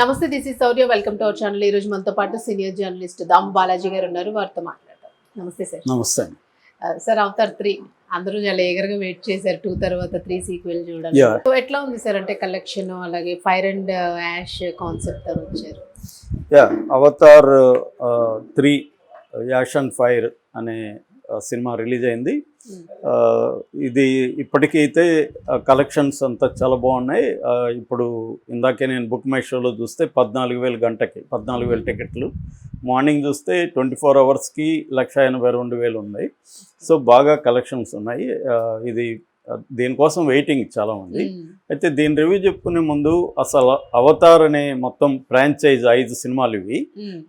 నమస్తే, this is Sourya. Welcome to our channel. ఈ రోజు మనతో పాటు సీనియర్ జర్నలిస్ట్ దాము బాలాజీ గారు ఉన్నారు. వారితో మాట్లాడతాం. నమస్తే సార్. నమస్తే. సార్, అవతార్ 3 అందరూ చాలా ఏగర్గా వెయిట్ చేశారు. 2 తర్వాత 3 సీక్వెల్ చూడాలి. సో ఎట్లా ఉంది సార్? అంటే కలెక్షన్, అలాగే ఫైర్ అండ్ యాష్ కాన్సెప్ట్ వచ్చారు. అవతార్ 3 యాష్ అండ్ ఫైర్ అనే సినిమా రిలీజ్ అయింది. ఇది ఇప్పటికైతే కలెక్షన్స్ అంతా చాలా బాగున్నాయి. ఇప్పుడు ఇందాకే నేను బుక్ మై షోలో చూస్తే 14,000 గంటకి 14,000 టికెట్లు. మార్నింగ్ చూస్తే 24 అవర్స్కి 182,000 ఉన్నాయి. సో బాగా కలెక్షన్స్ ఉన్నాయి. ఇది దీనికోసం వెయిటింగ్ చాలా ఉంది. అయితే దీని రివ్యూ చెప్పుకునే ముందు అసలు అవతార్ అనే మొత్తం ఫ్రాంచైజ్ 5 సినిమాలు ఇవి.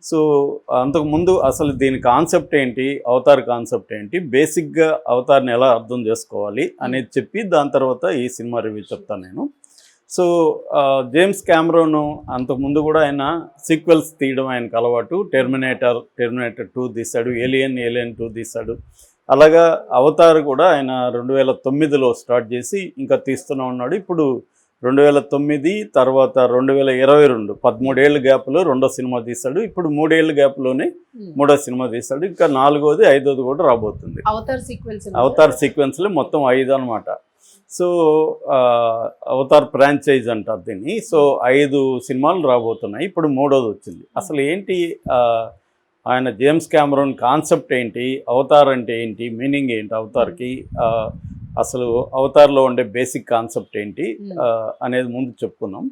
సో అంతకుముందు అసలు దీని కాన్సెప్ట్ ఏంటి, అవతార్ కాన్సెప్ట్ ఏంటి, బేసిక్గా అవతార్ని ఎలా అర్థం చేసుకోవాలి అనేది చెప్పి దాని తర్వాత ఈ సినిమా రివ్యూ చెప్తాను నేను. సో జేమ్స్ క్యామరూన్ అంతకుముందు కూడా ఆయన సీక్వెల్స్ తీయడం ఆయనకు అలవాటు. టెర్మినేటర్ 2 తీశాడు, ఏలియన్ 2 తీశాడు. అలాగా అవతార్ కూడా ఆయన 2009లో స్టార్ట్ చేసి ఇంకా తీస్తూనే ఉన్నాడు. ఇప్పుడు 2009 తర్వాత 2022 13 ఏళ్ళ గ్యాప్లో 2వ సినిమా తీశాడు. ఇప్పుడు 3 ఏళ్ళ గ్యాప్లోనే 3వ సినిమా తీశాడు. ఇంకా 4వది 5వది కూడా రాబోతుంది. అవతార్ సీక్వెన్స్లో మొత్తం 5 అనమాట. సో అవతార్ ఫ్రాంచైజ్ అంటారు దీన్ని. సో 5 సినిమాలు రాబోతున్నాయి. ఇప్పుడు 3వది వచ్చింది. అసలు ఏంటి ఆయన జేమ్స్ క్యామరూన్ కాన్సెప్ట్ ఏంటి, అవతార్ అంటే ఏంటి, మీనింగ్ ఏంటి అవతార్కి, అసలు అవతార్లో ఉండే బేసిక్ కాన్సెప్ట్ ఏంటి అనేది ముందు చెప్పుకుందాం.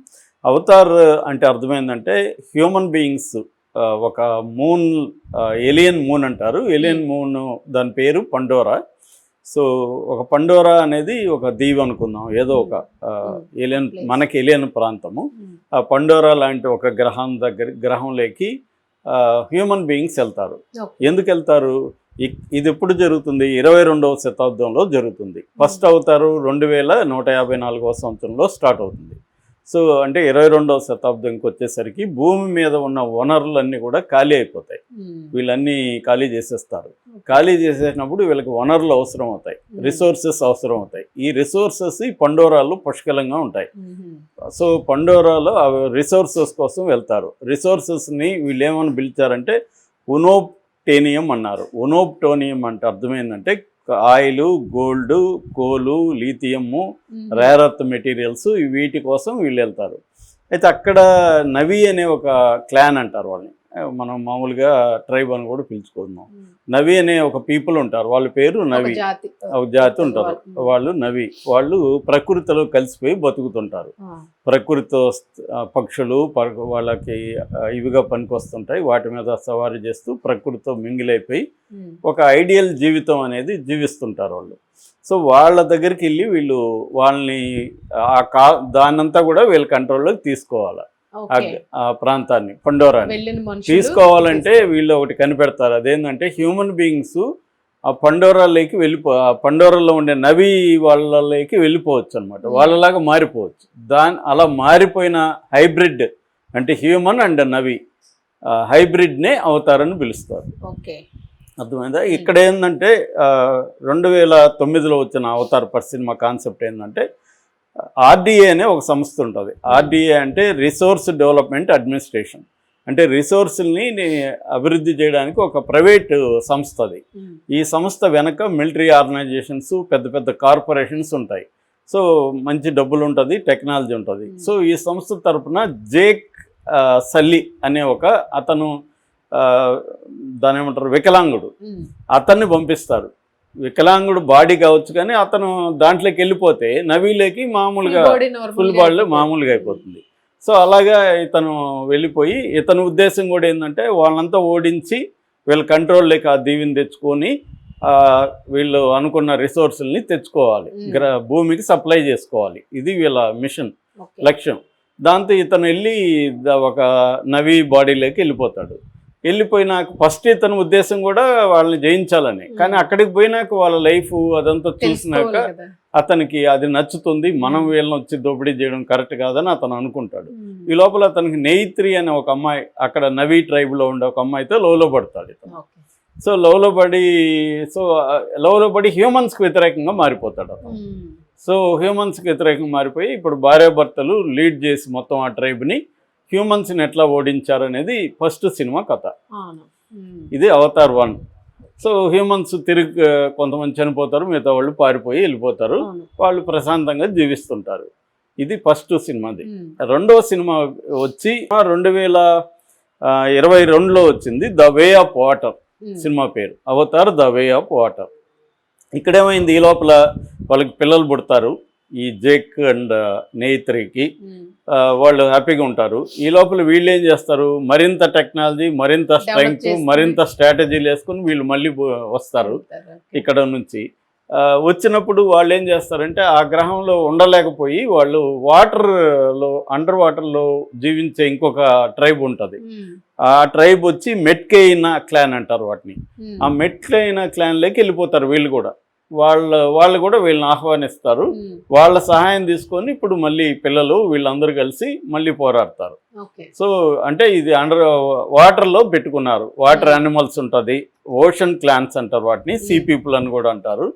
అవతార్ అంటే అర్థమైందంటే హ్యూమన్ బీయింగ్స్ ఒక మూన్, ఏలియన్ మూన్ అంటారు. ఏలియన్ మూన్ దాని పేరు పండోరా. సో ఒక పండోరా అనేది ఒక దీవి అనుకుందాం, ఏదో ఒక ఏలియన్, మనకి ఏలియన్ ప్రాంతము. ఆ పండోరా లాంటి ఒక గ్రహంలోకి హ్యూమన్ బీయింగ్స్ వెళ్తారు. ఎందుకు వెళ్తారు? ఇది ఎప్పుడు జరుగుతుంది? 22వ శతాబ్దంలో జరుగుతుంది. ఫస్ట్ అవతారు 2154వ సంవత్సరంలో స్టార్ట్ అవుతుంది. సో అంటే 22వ శతాబ్దంకి వచ్చేసరికి భూమి మీద ఉన్న వనరులన్నీ కూడా ఖాళీ అయిపోతాయి. వీళ్ళన్నీ ఖాళీ చేసేస్తారు. ఖాళీ చేసేసినప్పుడు వీళ్ళకి వనరులు అవసరం అవుతాయి, రిసోర్సెస్ అవసరం అవుతాయి. ఈ రిసోర్సెస్ ఈ పండోరాల్లో పుష్కలంగా ఉంటాయి. సో పండోరాలో రిసోర్సెస్ కోసం వెళ్తారు. రిసోర్సెస్ని వీళ్ళు ఏమని పిలిచారంటే ఉనోప్టేనియం అన్నారు. ఉనోప్టోనియం అంటే అర్థమైందంటే ఆయిల్, గోల్డ్, కోలు, లీథియము, రేర్ ఎర్త్ మెటీరియల్స్, వీటి కోసం వీళ్ళు వెళ్తారు. అయితే అక్కడ నవి అనే ఒక క్లాన్ అంటారు వాళ్ళని. మనం మామూలుగా ట్రైబ్ అని కూడా పిలుచుకుందాం. నవి అనే ఒక పీపుల్ ఉంటారు. వాళ్ళ పేరు నవి, ఒక జాతి ఉంటారు. వాళ్ళు నవి. వాళ్ళు ప్రకృతిలో కలిసిపోయి బతుకుతుంటారు. ప్రకృతితో పక్షులు వాళ్ళకి ఇవిగా పనికొస్తుంటాయి. వాటి మీద సవారీ చేస్తూ ప్రకృతితో మింగిలైపోయి ఒక ఐడియల్ జీవితం అనేది జీవిస్తుంటారు వాళ్ళు. సో వాళ్ళ దగ్గరికి వెళ్ళి వీళ్ళు వాళ్ళని దాన్నంతా కూడా వీళ్ళ కంట్రోల్లోకి తీసుకోవాలి. ఆ ప్రాంతాన్ని, పండోరాని తీసుకోవాలంటే వీళ్ళు ఒకటి కనిపెడతారు. అదేంటంటే హ్యూమన్ బీయింగ్స్ ఆ పండోరాలోకి ఆ పండోరాలో ఉండే నవి వాళ్ళకి వెళ్ళిపోవచ్చు అనమాట. వాళ్ళలాగా మారిపోవచ్చు. అలా మారిపోయిన హైబ్రిడ్ అంటే హ్యూమన్ అండ్ నవి హైబ్రిడ్నే అవతారని పిలుస్తారు. అర్థమైందా? ఇక్కడ ఏంటంటే 2009లో వచ్చిన అవతార్ సినిమా కాన్సెప్ట్ ఏంటంటే ఆర్డీఏ అనే ఒక సంస్థ ఉంటుంది. ఆర్డీఏ అంటే రిసోర్స్ డెవలప్మెంట్ అడ్మినిస్ట్రేషన్. అంటే రిసోర్సుల్ని అభివృద్ధి చేయడానికి ఒక ప్రైవేట్ సంస్థ అది. ఈ సంస్థ వెనక మిలిటరీ ఆర్గనైజేషన్స్, పెద్ద పెద్ద కార్పొరేషన్స్ ఉంటాయి. సో మంచి డబ్బులు ఉంటుంది, టెక్నాలజీ ఉంటుంది. సో ఈ సంస్థ తరఫున జేక్ సల్లీ అనే ఒక అతను, దాని ఏమంటారు, వికలాంగుడు, అతన్ని పంపిస్తారు. వికలాంగుడు బాడీ కావచ్చు, కానీ అతను దాంట్లోకి వెళ్ళిపోతే నవీలోకి మామూలుగా ఫుల్ బాడీలో మామూలుగా అయిపోతుంది. సో అలాగా ఇతను వెళ్ళిపోయి, ఇతని ఉద్దేశం కూడా ఏంటంటే వాళ్ళంతా ఓడించి వీళ్ళ కంట్రోల్లోకి ఆ దీవిని తెచ్చుకొని వీళ్ళు అనుకున్న రిసోర్సుల్ని తెచ్చుకోవాలి, భూమికి సప్లై చేసుకోవాలి. ఇది వీళ్ళ మిషన్, లక్ష్యం. దాంతో ఇతను వెళ్ళి ఒక నవీ బాడీలోకి వెళ్ళిపోతాడు. వెళ్ళిపోయినాక ఫస్ట్ ఇతని ఉద్దేశం కూడా వాళ్ళని జయించాలని, కానీ అక్కడికి పోయినాక వాళ్ళ లైఫ్ అదంతా చూసినాక అతనికి అది నచ్చుతుంది. మనం వీళ్ళని వచ్చి దోపిడీ చేయడం కరెక్ట్ కాదని అతను అనుకుంటాడు. ఈ లోపల అతనికి నెయిత్రి అనే ఒక అమ్మాయి, అక్కడ నవీ ట్రైబ్లో ఉండే ఒక అమ్మాయితో లవ్లో పడతాడు ఇతను. సో లవ్లో పడి హ్యూమన్స్కి వ్యతిరేకంగా మారిపోతాడు అతను. సో హ్యూమన్స్కి వ్యతిరేకంగా మారిపోయి ఇప్పుడు భార్యాభర్తలు లీడ్ చేసి మొత్తం ఆ ట్రైబ్ని హ్యూమన్స్ని ఎట్లా ఓడించారు అనేది ఫస్ట్ సినిమా కథ. అవును. ఇది అవతార్ 1. సో హ్యూమన్స్ తిరిగి కొంతమంది చనిపోతారు, మిగతా వాళ్ళు పారిపోయి వెళ్ళిపోతారు, అవును. వాళ్ళు ప్రశాంతంగా జీవిస్తుంటారు. ఇది ఫస్ట్ సినిమాది. ఉమ్. రెండవ సినిమా వచ్చి 2022లో వచ్చింది, the way of water. Cinema పేరు Avatar the way of water. ఇక్కడేమైంది, ఈ లోపల వాళ్ళకి పిల్లలు పుడతారు, ఈ జేక్ అండ్ నేత్రికి. వాళ్ళు హ్యాపీగా ఉంటారు. ఈ లోపల వీళ్ళు ఏం చేస్తారు, మరింత టెక్నాలజీ, మరింత స్ట్రెంగ్త్, మరింత స్ట్రాటజీలు వేసుకుని వీళ్ళు మళ్ళీ వస్తారు ఇక్కడ నుంచి. వచ్చినప్పుడు వాళ్ళు ఏం చేస్తారంటే ఆ గ్రహంలో ఉండలేకపోయి వాళ్ళు వాటర్లో, అండర్ వాటర్లో జీవించే ఇంకొక ట్రైబ్ ఉంటుంది. ఆ ట్రైబ్ వచ్చి మెట్కెయినా క్లాన్ అంటారు వాటిని. ఆ మెట్కెయినా క్లాన్లోకి వెళ్ళిపోతారు వీళ్ళు కూడా. వాళ్ళు కూడా వీళ్ళని ఆహ్వానిస్తారు. వాళ్ళ సహాయం తీసుకొని ఇప్పుడు మళ్ళీ పిల్లలు వీళ్ళందరూ కలిసి మళ్ళీ పోరాడతారు. సో అంటే ఇది అండర్ వాటర్లో పెట్టుకున్నారు. వాటర్ యానిమల్స్ ఉంటుంది, ఓషన్ క్లాన్స్ అంటారు వాటిని, సీ పీపుల్ అని కూడా అంటారు.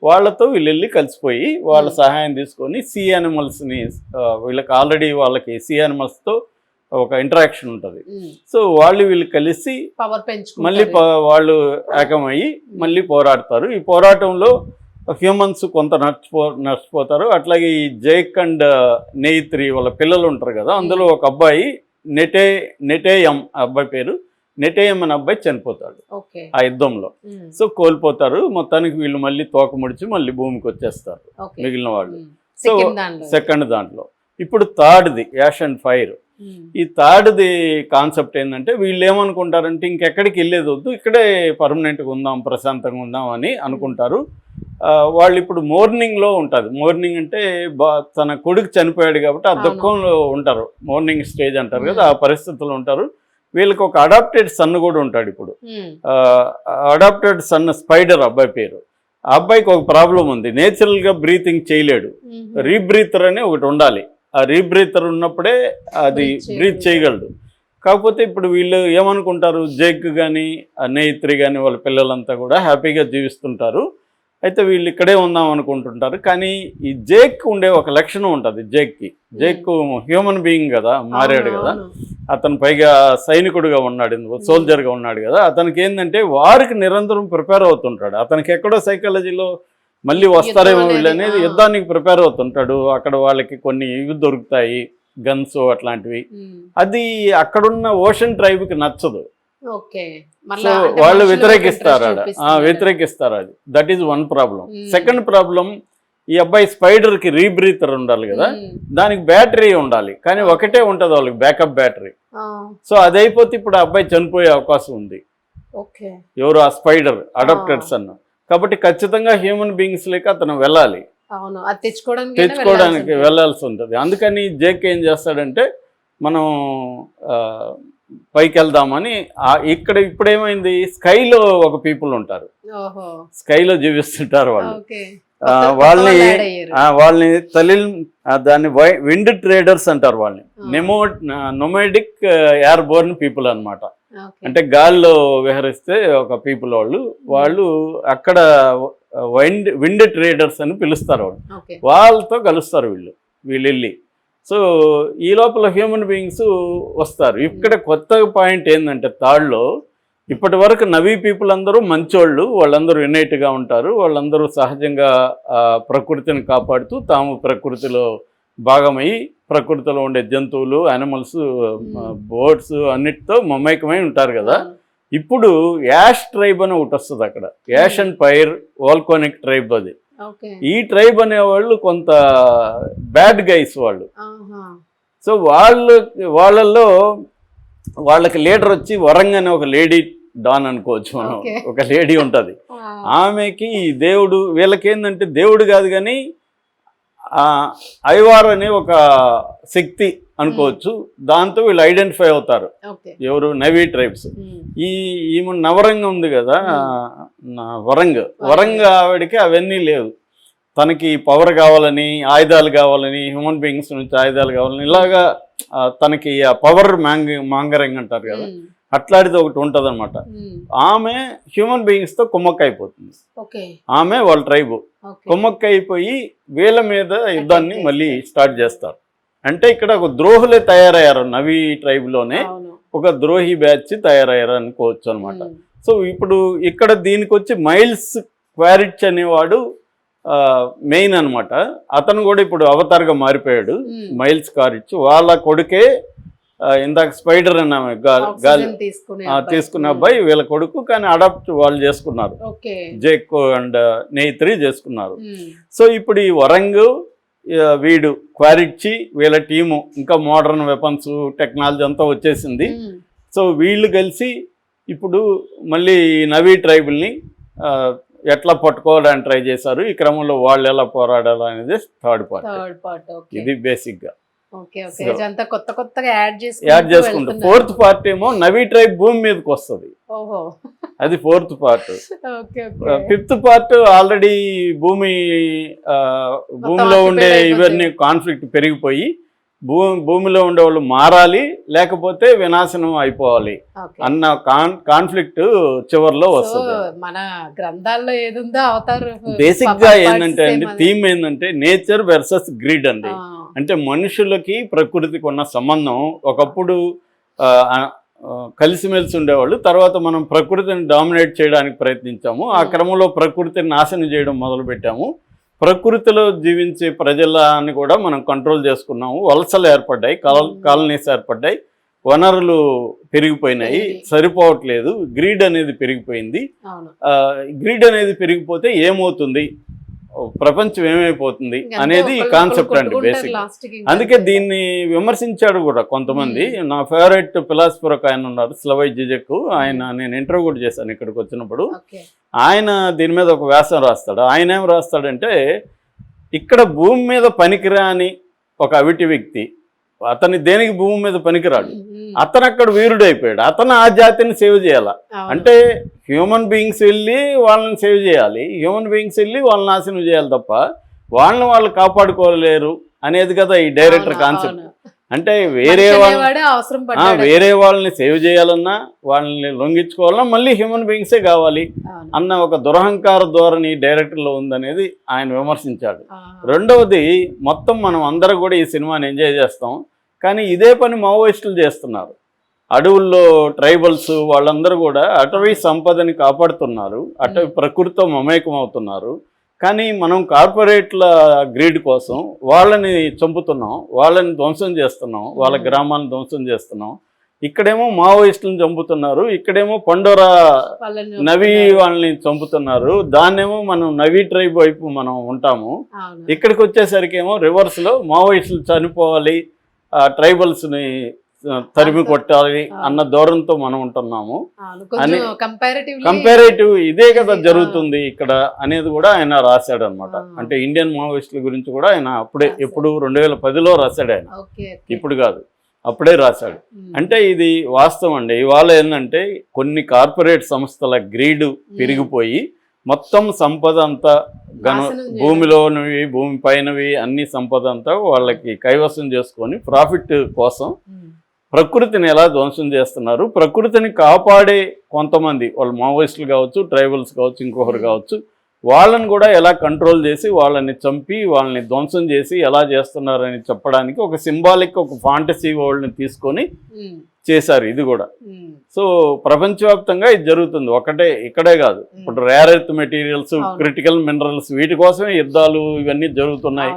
వాళ్ళతో వీళ్ళు వెళ్ళి కలిసిపోయి వాళ్ళ సహాయం తీసుకొని సీ యానిమల్స్ని, వీళ్ళకి ఆల్రెడీ వాళ్ళకి సీ యానిమల్స్తో ఒక ఇంటరాక్షన్ ఉంటుంది. సో వీళ్ళు కలిసి మళ్ళీ వాళ్ళు ఏకమయ్యి మళ్ళీ పోరాడతారు. ఈ పోరాటంలో హ్యూమన్స్ కొంత నష్టపోతారు. అట్లాగే ఈ జేక్ అండ్ నేత్రి వాళ్ళ పిల్లలు ఉంటారు కదా, అందులో ఒక అబ్బాయి నెటేయం, అబ్బాయి పేరు నెటేయం అనే అబ్బాయి చనిపోతాడు ఆ యుద్ధంలో. సో కోల్పోతారు. మొత్తానికి వీళ్ళు మళ్ళీ తోక ముడిచి మళ్ళీ భూమికి వచ్చేస్తారు మిగిలిన వాళ్ళు. సో సెకండ్ దాంట్లో ఇప్పుడు థర్డ్ది యాష్ అండ్ ఫైర్. ఈ థర్డ్ది కాన్సెప్ట్ ఏంటంటే వీళ్ళు ఏమనుకుంటారంటే ఇంకెక్కడికి వెళ్ళేది వద్దు, ఇక్కడే పర్మనెంట్గా ఉందాం, ప్రశాంతంగా ఉందాం అని అనుకుంటారు. వాళ్ళు ఇప్పుడు మోర్నింగ్లో ఉంటుంది. మార్నింగ్ అంటే తన కొడుకు చనిపోయాడు కాబట్టి ఆ దుఃఖంలో ఉంటారు, మార్నింగ్ స్టేజ్ అంటారు కదా, ఆ పరిస్థితుల్లో ఉంటారు. వీళ్ళకి ఒక అడాప్టెడ్ సన్ కూడా ఉంటాడు ఇప్పుడు. అడాప్టెడ్ సన్ స్పైడర్ అబ్బాయి పేరు. ఆ అబ్బాయికి ఒక ప్రాబ్లం ఉంది, నేచురల్గా బ్రీతింగ్ చేయలేడు. రీబ్రీతర్ అనే ఒకటి ఉండాలి. ఆ రీబ్రీతర్ ఉన్నప్పుడే అది బ్రీత్ చేయగలడు. కాకపోతే ఇప్పుడు వీళ్ళు ఏమనుకుంటారు, జేక్ కానీ నేత్రి కానీ వాళ్ళ పిల్లలంతా కూడా హ్యాపీగా జీవిస్తుంటారు. అయితే వీళ్ళు ఇక్కడే ఉందాం అనుకుంటుంటారు. కానీ ఈ జేక్ ఉండే ఒక లక్షణం ఉంటుంది జేక్కి. జేక్ హ్యూమన్ బీయింగ్ కదా, మారాడు కదా, అతను పైగా సైనికుడిగా ఉన్నాడు, సోల్జర్గా ఉన్నాడు కదా. అతనికి ఏంటంటే వారికి నిరంతరం ప్రిపేర్ అవుతుంటాడు. అతనికి ఎక్కడో సైకాలజీలో మళ్ళీ వస్తారేమో వీళ్ళు అనేది యుద్ధానికి ప్రిపేర్ అవుతుంటాడు. అక్కడ వాళ్ళకి కొన్ని ఇవి దొరుకుతాయి, గన్స్ అట్లాంటివి. అది అక్కడున్న ఓషన్ ట్రైబ్కి నచ్చదు. సో వాళ్ళు వ్యతిరేకిస్తారు అది. That is one problem. Second problem, ఈ అబ్బాయి స్పైడర్కి రీబ్రీతర్ ఉండాలి కదా, దానికి బ్యాటరీ ఉండాలి. కానీ ఒకటే ఉంటుంది వాళ్ళకి, బ్యాకప్ బ్యాటరీ. సో అది అయిపోతే ఇప్పుడు ఆ అబ్బాయి చనిపోయే అవకాశం ఉంది. ఎవరు, ఆ స్పైడర్ అడాప్టెడ్ సన్. కాబట్టి ఖచ్చితంగా హ్యూమన్ బీయింగ్స్ లేక అతను వెళ్ళాలి, తెచ్చుకోవడానికి వెళ్ళాల్సి ఉంటుంది. అందుకని జేక్ ఏం చేస్తాడంటే మనం పైకి వెళ్దామని. ఇక్కడ ఇప్పుడు ఏమైంది, స్కైలో ఒక పీపుల్ ఉంటారు, స్కైలో జీవిస్తుంటారు వాళ్ళు. వాళ్ళని దాన్ని విండ్ ట్రేడర్స్ అంటారు వాళ్ళని. నొమాడిక్ ఎయిర్ బోర్న్ పీపుల్ అన్నమాట. అంటే గాల్లో విహరిస్తే ఒక పీపుల్ వాళ్ళు అక్కడ విండ్ ట్రేడర్స్ అని పిలుస్తారు వాళ్ళు. వాళ్ళతో కలుస్తారు వీళ్ళు వెళ్ళి. సో ఈ లోపల హ్యూమన్ బీయింగ్స్ వస్తారు. ఇక్కడ కొత్త పాయింట్ ఏంటంటే తాళ్ళలో ఇప్పటి వరకు నవీ పీపుల్ అందరూ మంచోళ్ళు, వాళ్ళందరూ యునైట్గా ఉంటారు. వాళ్ళందరూ సహజంగా ప్రకృతిని కాపాడుతూ తాము ప్రకృతిలో భాగమై ప్రకృతిలో ఉండే జంతువులు, యానిమల్స్, బర్డ్స్ అన్నిటితో మమైకమై ఉంటారు కదా. ఇప్పుడు యాష్ ట్రైబ్ అని ఒకటి వస్తుంది అక్కడ. Ash and fire volcanic tribe అది. ఈ ట్రైబ్ అనేవాళ్ళు కొంత బ్యాడ్ గైస్ వాళ్ళు. సో వాళ్ళల్లో వాళ్ళకి లీడర్ వచ్చి వరంగ్ అనే ఒక లేడీ, డాన్ అనుకోవచ్చు మనం, ఒక లేడీ ఉంటుంది. ఆమెకి దేవుడు, వీళ్ళకేందంటే దేవుడు కాదు కానీ ఐవార్ అనే ఒక శక్తి అనుకోవచ్చు, దాంతో వీళ్ళు ఐడెంటిఫై అవుతారు. ఎవరు, నవీ ట్రైబ్స్. ఈమె నవరంగ ఉంది కదా, వరంగ ఆవిడకి అవన్నీ లేవు. తనకి పవర్ కావాలని, ఆయుధాలు కావాలని, హ్యూమన్ బీయింగ్స్ నుంచి ఆయుధాలు కావాలని, ఇలాగా తనకి ఆ పవర్ మాంగరింగ్ అంటారు కదా, అట్లాంటిది ఒకటి ఉంటుంది అనమాట. ఆమె హ్యూమన్ బీయింగ్స్తో కుమ్మక్కైపోతుంది. ఆమె వాళ్ళ ట్రైబు కుమ్మక్కైపోయి వీళ్ళ మీద యుద్ధాన్ని మళ్ళీ స్టార్ట్ చేస్తారు. అంటే ఇక్కడ ఒక ద్రోహులే తయారయ్యారు, నవీ ట్రైబ్లోనే అవును. ఒక ద్రోహి బ్యాచ్ తయారయ్యారు అనుకోవచ్చు అనమాట. సో ఇప్పుడు ఇక్కడ దీనికి వచ్చి మైల్స్ క్వారిచ్ అనేవాడు మెయిన్ అనమాట. అతను కూడా ఇప్పుడు అవతార్గా మారిపోయాడు. మైల్స్ క్వారిచ్ వాళ్ళ కొడుకే ఇందాక స్పైడర్ అన్న గాలి తీసుకున్న అబ్బాయి వీళ్ళ కొడుకు, కానీ అడాప్ట్ వాళ్ళు చేసుకున్నారు, జేక్ అండ్ నెయ్త్రి చేసుకున్నారు. సో ఇప్పుడు ఈ వరంగ్ వీడు క్వారిచ్చి వీళ్ళ టీము ఇంకా మోడర్న్ వెపన్స్ టెక్నాలజీ అంతా వచ్చేసింది. సో వీళ్ళు కలిసి ఇప్పుడు మళ్ళీ నవీ ట్రైబుల్ని ఎట్లా పట్టుకోవడానికి ట్రై చేశారు, ఈ క్రమంలో వాళ్ళు ఎలా పోరాడాలి అనేది థర్డ్ పార్ట్. ఇది బేసిక్గా యాడ్ చేసుకుంటారు. ఫోర్త్ పార్ట్ ఏమో నవీ ట్రైబ్ భూమి మీదకి వస్తుంది, అది fourth part. Fifth part already భూమిలో ఉండే ఇవన్నీ కాన్ఫ్లిక్ట్ పెరిగిపోయి భూమిలో ఉండే వాళ్ళు మారాలి, లేకపోతే వినాశనం అయిపోవాలి అన్న కాన్ఫ్లిక్ట్ చివరిలో వస్తుంది. మన గ్రంథాల్లో ఏదుందో అవతారు బేసిక్ గా ఏంటంటే అండి, థీమ్ ఏంటంటే నేచర్ వర్సెస్ గ్రీడ్ అండి. అంటే మనుషులకి ప్రకృతికి ఉన్న సంబంధం, ఒకప్పుడు కలిసిమెలిసి ఉండేవాళ్ళు, తర్వాత మనం ప్రకృతిని డామినేట్ చేయడానికి ప్రయత్నించాము, ఆ క్రమంలో ప్రకృతిని నాశనం చేయడం మొదలుపెట్టాము, ప్రకృతిలో జీవించే ప్రజలని కూడా మనం కంట్రోల్ చేసుకున్నాము, వలసలు ఏర్పడ్డాయి, కాలనీస్ ఏర్పడ్డాయి, వనరులు పెరిగిపోయినాయి, సరిపోవట్లేదు, గ్రీడ్ అనేది పెరిగిపోయింది. గ్రీడ్ అనేది పెరిగిపోతే ఏమవుతుంది, ప్రపంచం ఏమైపోతుంది అనేది కాన్సెప్ట్ అండి బేసిక్. అందుకే దీన్ని విమర్శించాడు కూడా కొంతమంది. నా ఫేవరెట్ ఫిలాసఫర్ ఒక ఆయన ఉన్నారు, స్లవై జిజెక్, ఆయన నేను ఇంటర్వ్యూ కూడా చేశాను ఇక్కడికి వచ్చినప్పుడు. ఆయన దీని మీద ఒక వ్యాసం రాస్తాడు. ఆయన ఏం రాస్తాడంటే, ఇక్కడ భూమి మీద పనికిరాని ఒక అవిటి వ్యక్తి, అతని దేనికి భూమి మీద పనికిరాడు, అతను అక్కడ వీరుడు అయిపోయాడు, అతను ఆ జాతిని సేవ్ చేయాల. అంటే హ్యూమన్ బీయింగ్స్ వెళ్ళి వాళ్ళని సేవ్ చేయాలి, హ్యూమన్ బీయింగ్స్ వెళ్ళి వాళ్ళని నాశనం చేయాలి తప్ప వాళ్ళు కాపాడుకోలేరు అనేది కదా ఈ డైరెక్టర్ కాన్సెప్ట్. అంటే వేరే వాళ్ళని సేవ్ చేయాలన్నా, వాళ్ళని లొంగించుకోవాలన్నా మళ్ళీ హ్యూమన్ బీయింగ్సే కావాలి అన్న ఒక దురహంకార ధోరణి డైరెక్టర్లో ఉందనేది ఆయన విమర్శించాడు. రెండవది, మొత్తం మనం అందరూ కూడా ఈ సినిమాని ఎంజాయ్ చేస్తాం, కానీ ఇదే పని మావోయిస్టులు చేస్తున్నారు. అడవుల్లో ట్రైబల్స్ వాళ్ళందరూ కూడా అటవీ సంపదని కాపాడుతున్నారు, అటవీ ప్రకృతితో మమేకం అవుతున్నారు. కానీ మనం కార్పొరేట్ల గ్రీడ్ కోసం వాళ్ళని చంపుతున్నాం, వాళ్ళని ధ్వంసం చేస్తున్నాం, వాళ్ళ గ్రామాలను ధ్వంసం చేస్తున్నాం. ఇక్కడేమో మావోయిస్టులను చంపుతున్నారు, ఇక్కడేమో పండోరా నవీ వాళ్ళని చంపుతున్నారు, దాన్నేమో మనం నవీ ట్రైబ్ వైపు మనం ఉంటాము. ఇక్కడికి వచ్చేసరికి ఏమో రివర్స్లో మావోయిస్టులు చనిపోవాలి, ట్రైబల్స్ని తరిమి కొట్టాలి అన్న ధోరణితో మనం ఉంటున్నాము. కంపారేటివ్ ఇదే కదా జరుగుతుంది ఇక్కడ అనేది కూడా ఆయన రాశాడు అనమాట. అంటే ఇండియన్ మావోయిస్టుల గురించి కూడా ఆయన అప్పుడే ఎప్పుడు 2010లో రాశాడు ఆయన, ఇప్పుడు కాదు, అప్పుడే రాశాడు. అంటే ఇది వాస్తవం అండి. ఇవాళ ఏంటంటే కొన్ని కార్పొరేట్ సంస్థల గ్రీడ్ పెరిగిపోయి మొత్తం సంపద అంతా భూమిలోనివి భూమి పైనవి అన్ని సంపద అంతా వాళ్ళకి కైవసం చేసుకొని ప్రాఫిట్ కోసం ప్రకృతిని ఎలా ధ్వంసం చేస్తున్నారు, ప్రకృతిని కాపాడే కొంతమంది వాళ్ళు మావోయిస్టులు కావచ్చు, ట్రైబల్స్ కావచ్చు, ఇంకొకరు కావచ్చు, వాళ్ళని కూడా ఎలా కంట్రోల్ చేసి వాళ్ళని చంపి వాళ్ళని ధ్వంసం చేసి ఎలా చేస్తున్నారని చెప్పడానికి ఒక సింబాలిక్ ఒక ఫాంటసీ వరల్డ్ని తీసుకొని చేశారు ఇది కూడా. సో ప్రపంచవ్యాప్తంగా ఇది జరుగుతుంది, ఒకటే ఇక్కడే కాదు. ఇప్పుడు rare earth materials, critical minerals, వీటి కోసమే యుద్ధాలు ఇవన్నీ జరుగుతున్నాయి.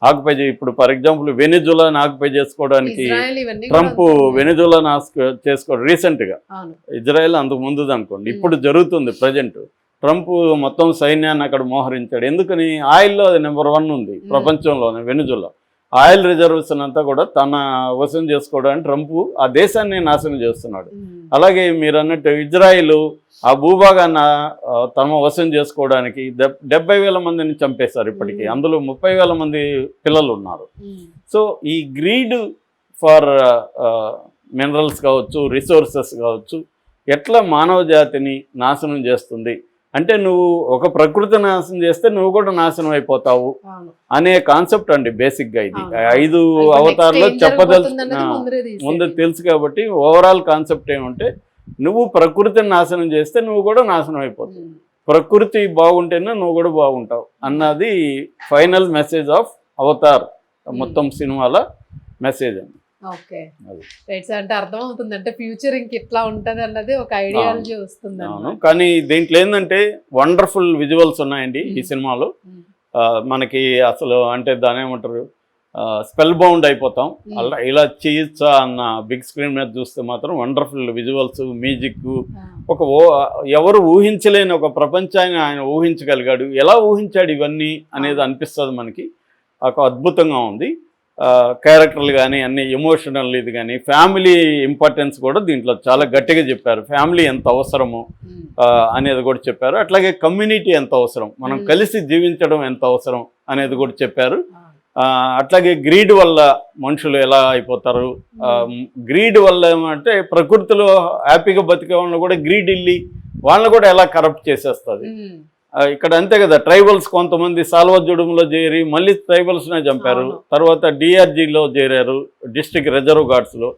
ఆక్యుపై ఇప్పుడు ఫర్ ఎగ్జాంపుల్ వెనిజులాని ఆక్యుపై చేసుకోవడానికి ట్రంప్ వెనిజులాని చేసుకోవడం రీసెంట్గా, ఇజ్రాయెల్ అంతకు ముందుది అనుకోండి, ఇప్పుడు జరుగుతుంది ప్రజెంట్. ట్రంప్ మొత్తం సైన్యాన్ని అక్కడ మోహరించాడు. ఎందుకని? ఆయిల్లో అది నెంబర్ 1 ఉంది ప్రపంచంలోనే వెనిజులా. ఆయిల్ రిజర్వేషన్ అంతా కూడా తన వశం చేసుకోవడానికి ట్రంప్ ఆ దేశాన్ని నాశనం చేస్తున్నాడు. అలాగే మీరు అన్నట్టు ఇజ్రాయిల్ ఆ భూభాగాన్ని తమ వశం చేసుకోవడానికి 70,000 మందిని చంపేశారు ఇప్పటికీ, అందులో 30,000 మంది పిల్లలు ఉన్నారు. సో ఈ గ్రీడ్ ఫర్ మినరల్స్ కావచ్చు, రిసోర్సెస్ కావచ్చు, ఎట్లా మానవ జాతిని నాశనం చేస్తుంది అంటే, నువ్వు ఒక ప్రకృతి నాశనం చేస్తే నువ్వు కూడా నాశనం అయిపోతావు అనే కాన్సెప్ట్ అండి బేసిక్గా. ఇది 5 అవతారాల్లో ముందు తెలుసు కాబట్టి ఓవరాల్ కాన్సెప్ట్ ఏమంటే, నువ్వు ప్రకృతిని నాశనం చేస్తే నువ్వు కూడా నాశనం అయిపోతావు, ప్రకృతి బాగుంటేనే నువ్వు కూడా బాగుంటావు అన్నది ఫైనల్ మెసేజ్ ఆఫ్ అవతార్ మొత్తం సినిమాలో. మెసేజ్ అండి. ఓకే అది. రైట్ సార్, అంటే అర్థం అవుతుంది, అంటే ఫ్యూచర్ ఇంక ఇట్లా ఉంటది అన్నది ఒక ఐడియాలజీ వస్తుంది అవును, కానీ దీంట్లో ఏంటంటే వండర్ఫుల్ విజువల్స్ ఉన్నాయండి ఈ సినిమాలో. మనకి అసలు అంటే దాని ఏమంటారు, స్పెల్ బౌండ్ అయిపోతాం. అలా ఇలా చేయొచ్చా అన్న బిగ్ స్క్రీన్ మీద చూస్తే మాత్రం వండర్ఫుల్ విజువల్స్, మ్యూజిక్, ఒక ఎవరు ఊహించలేని ఒక ప్రపంచాన్ని ఆయన ఊహించగలిగాడు. ఎలా ఊహించాడు ఇవన్నీ అనేది అనిపిస్తుంది మనకి. ఒక అద్భుతంగా ఉంది. క్యారెక్టర్లు కానీ అన్ని ఎమోషనల్ ఇది కానీ ఫ్యామిలీ ఇంపార్టెన్స్ కూడా దీంట్లో చాలా గట్టిగా చెప్పారు. ఫ్యామిలీ ఎంత అవసరమో అనేది కూడా చెప్పారు. అట్లాగే కమ్యూనిటీ ఎంత అవసరం, మనం కలిసి జీవించడం ఎంత అవసరం అనేది కూడా చెప్పారు. అట్లాగే గ్రీడ్ వల్ల మనుషులు ఎలా అయిపోతారు, గ్రీడ్ వల్ల ఏమంటే ప్రకృతిలో హ్యాపీగా బతికే వాళ్ళని కూడా గ్రీడ్ ఇల్లి వాళ్ళని కూడా ఎలా కరప్ట్ చేసేస్తుంది. ఇక్కడ అంతే కదా, ట్రైబల్స్ కొంతమంది సాల్వజుడంలో చేరి మళ్ళీ ట్రైబల్స్నే చంపారు. తర్వాత డిఆర్జీలో చేరారు, డిస్ట్రిక్ట్ రిజర్వ్ గార్డ్స్లో.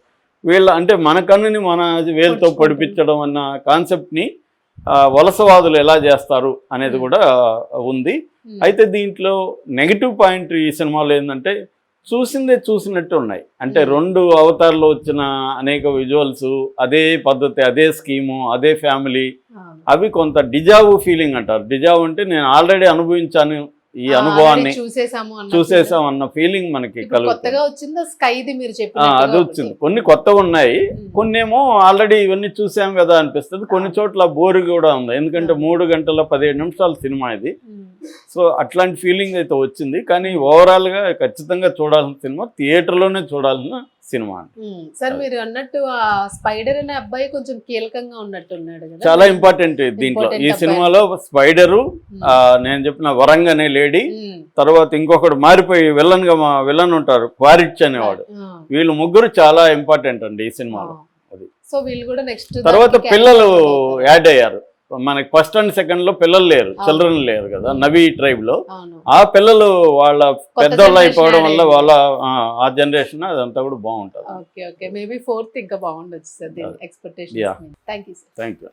వీళ్ళ అంటే మన కన్నుని మన వేలుతో పొడిపించడం అన్న కాన్సెప్ట్ని వలసవాదులు ఎలా చేస్తారు అనేది కూడా ఉంది. అయితే దీంట్లో నెగిటివ్ పాయింట్ ఈ సినిమాలో ఏంటంటే చూసిందే చూసినట్టు ఉన్నాయి. అంటే 2 అవతారాల్లో వచ్చిన అనేక విజువల్స్, అదే పద్ధతి, అదే స్కీము, అదే ఫ్యామిలీ, అవి కొంత డిజావు ఫీలింగ్ అంటారు. డిజావు అంటే నేను ఆల్రెడీ అనుభవించాను ఈ అనుభవాన్ని, చూసేసాం అన్న ఫీలింగ్ మనకి కలుగుతుంది. అది వచ్చింది. కొన్ని కొత్తగా ఉన్నాయి, కొన్ని ఏమో ఆల్రెడీ ఇవన్నీ చూసాం కదా అనిపిస్తుంది. కొన్ని చోట్ల బోరు కూడా ఉంది, ఎందుకంటే 3 గంటల 17 నిమిషాల సినిమా ఇది. సో అట్లాంటి ఫీలింగ్ అయితే వచ్చింది. కానీ ఓవరాల్గా ఖచ్చితంగా చూడాల్సిన సినిమా, థియేటర్లోనే చూడాల్సిన సినిమా. సార్ మీరు అన్నట్టు ఆ స్పైడర్ అనే అబ్బాయి కొంచెం కీలకంగా ఉన్నట్టున్నాడు కదా, చాలా ఇంపార్టెంట్ దీంట్లో. ఈ సినిమాలో స్పైడరు, నేను చెప్పిన వరంగ్ అనే లేడీ, తర్వాత ఇంకొకడు మారిపోయి విలన్ ఉంటారు క్వారిచ్ అనేవాడు. వీళ్ళు ముగ్గురు చాలా ఇంపార్టెంట్ అండి ఈ సినిమాలో. అది. సో వీళ్ళు కూడా నెక్స్ట్ తర్వాత పిల్లలు యాడ్ అయ్యారు. మనకి ఫస్ట్ అండ్ సెకండ్ లో పిల్లలు లేరు, చిల్డ్రన్ లేరు కదా నవీ ట్రైబ్ లో. ఆ పిల్లలు వాళ్ళ పెద్దవాళ్ళు అయిపోవడం వల్ల వాళ్ళ ఆ జనరేషన్ అదంతా కూడా బాగుంటుంది. ఓకే ఓకే, మేబీ 4th ఇంకా బాగుండొచ్చు సార్, దీని ఎక్స్పెక్టేషన్. Thank you.